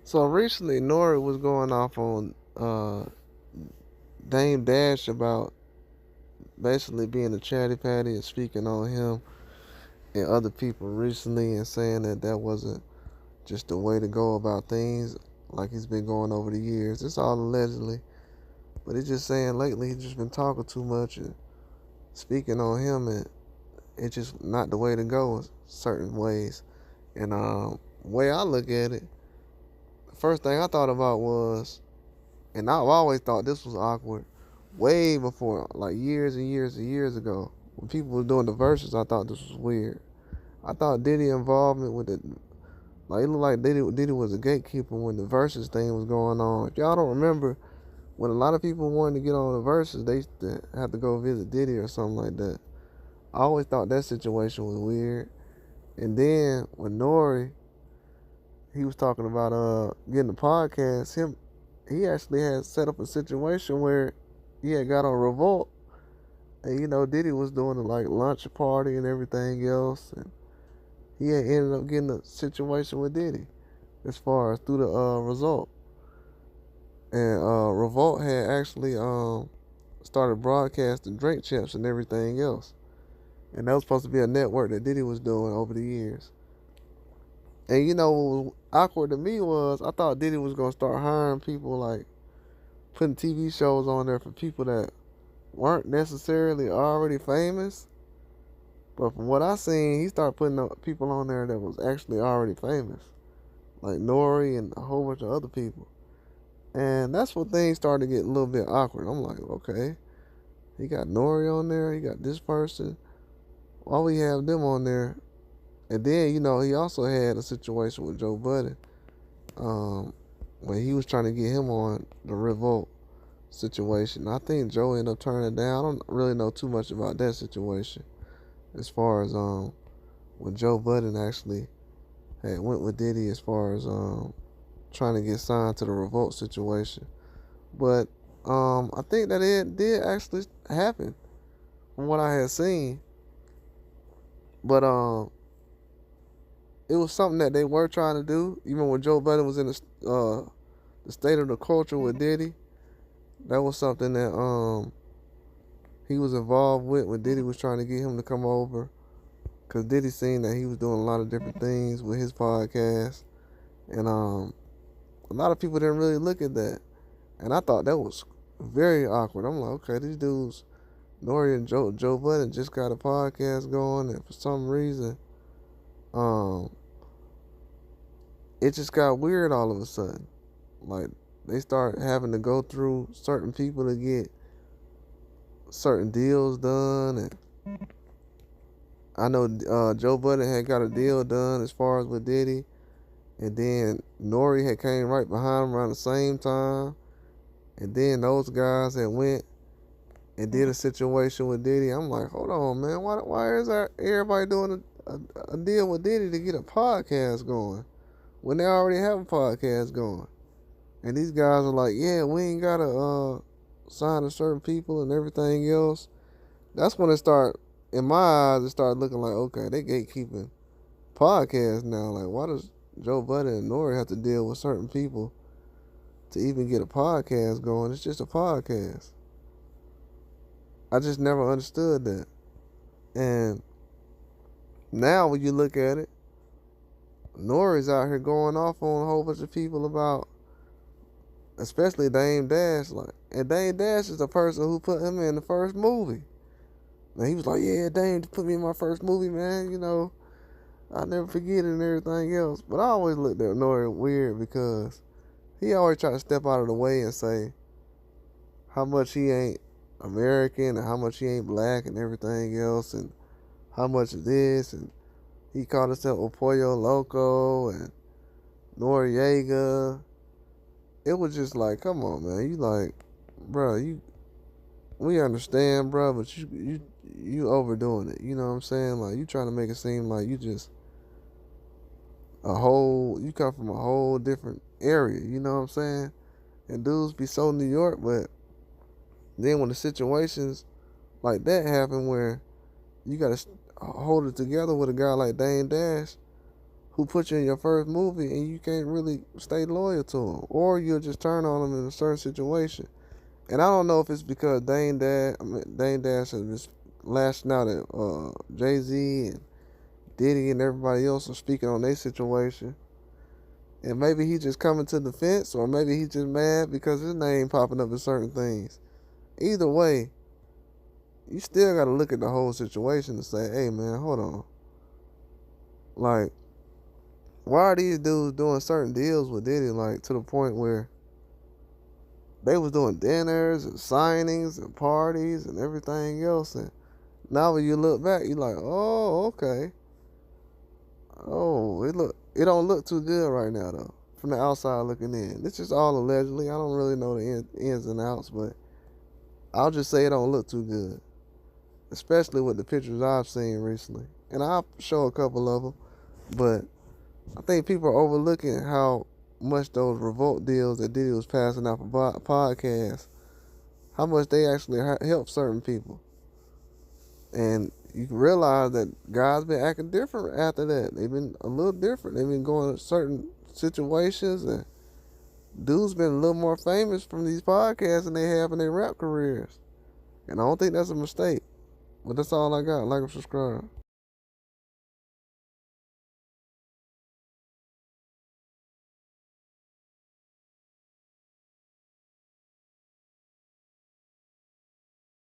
So recently, Nore was going off on Dame Dash about basically being a chatty patty and speaking on him and other people recently and saying that that wasn't just the way to go about things like he's been going over the years. It's all allegedly, but he's just saying lately he's just been talking too much and speaking on him, and it's just not the way to go in certain ways. And way I look at it, the first thing I thought about was, and I've always thought this was awkward, way before, like years and years and years ago, when people were doing the verses, I thought this was weird. I thought Diddy involvement with it, like it looked like Diddy was a gatekeeper when the verses thing was going on. If y'all don't remember, when a lot of people wanted to get on the verses, they used to have to go visit Diddy or something like that. I always thought that situation was weird. And then when Nore, he was talking about getting a podcast, he actually had set up a situation where he had got on Revolt, and Diddy was doing a like lunch party and everything else, and he had ended up getting a situation with Diddy as far as through the result. And Revolt had actually started broadcasting drink champs and everything else, and that was supposed to be a network that Diddy was doing over the years. And what was awkward to me was I thought Diddy was gonna start hiring people, like putting TV shows on there for people that weren't necessarily already famous. But from what I seen, he started putting people on there that was actually already famous, like Nore and a whole bunch of other people. And that's when things started to get a little bit awkward. I'm like, okay, he got Nore on there, he got this person. Why we have them on there? And then, he also had a situation with Joe Budden, when he was trying to get him on the Revolt situation. I think Joe ended up turning it down. I don't really know too much about that situation as far as when Joe Budden actually had went with Diddy as far as trying to get signed to the Revolt situation. But I think that it did actually happen from what I had seen. But it was something that they were trying to do. Even when Joe Budden was in the state of the culture with Diddy, that was something that he was involved with when Diddy was trying to get him to come over. Cause Diddy seen that he was doing a lot of different things with his podcast, and a lot of people didn't really look at that, and I thought that was very awkward. I'm like, okay, these dudes, Nore and Joe Budden just got a podcast going, and for some reason, um, it just got weird all of a sudden. Like they start having to go through certain people to get certain deals done, and I know Joe Budden had got a deal done as far as with Diddy, and then Nore had came right behind him around the same time, and then those guys had went and did a situation with Diddy. I'm like, hold on, man, why is everybody doing a deal with Diddy to get a podcast going when they already have a podcast going? And these guys are like, yeah, we ain't gotta sign to certain people and everything else. That's when it start, in my eyes, it started looking like, okay, they gatekeeping podcasts now. Like, why does Joe Budden and Nore have to deal with certain people to even get a podcast going? It's just a podcast. I just never understood that. And now when you look at it, Nore is out here going off on a whole bunch of people about, especially Dame Dash. Like, and Dame Dash is the person who put him in the first movie. And he was like, yeah, Dame put me in my first movie, man. I'll never forget it and everything else. But I always looked at Nore weird because he always tried to step out of the way and say how much he ain't American and how much he ain't black and everything else, and how much of this, and he called himself a Pollo Loco and Noriega. It was just like, come on, man. You like, bro, we understand, bro, but you overdoing it. You know what I'm saying? Like, you trying to make it seem like you just you come from a whole different area. You know what I'm saying? And dudes be so New York, but then when the situations like that happen where you gotta hold it together with a guy like Dame Dash, who put you in your first movie and you can't really stay loyal to them, or you'll just turn on them in a certain situation. And I don't know if it's because Dame Dash has been lashing out at Jay Z and Diddy and everybody else are speaking on their situation. And maybe he just coming to defense, or maybe he just mad because his name popping up in certain things. Either way, you still got to look at the whole situation and say, hey man, hold on. Like, why are these dudes doing certain deals with Diddy, like to the point where they was doing dinners and signings and parties and everything else, and now when you look back, you like, oh, okay. Oh, it don't look too good right now though. From the outside looking in, this is all allegedly. I don't really know the ins and outs, but I'll just say it don't look too good, especially with the pictures I've seen recently. And I'll show a couple of them, but I think people are overlooking how much those revolt deals that Diddy was passing out for podcasts, how much they actually help certain people. And you can realize that guys been acting different after that. They've been a little different. They've been going to certain situations, and dudes been a little more famous from these podcasts than they have in their rap careers. And I don't think that's a mistake. But that's all I got. Like and subscribe.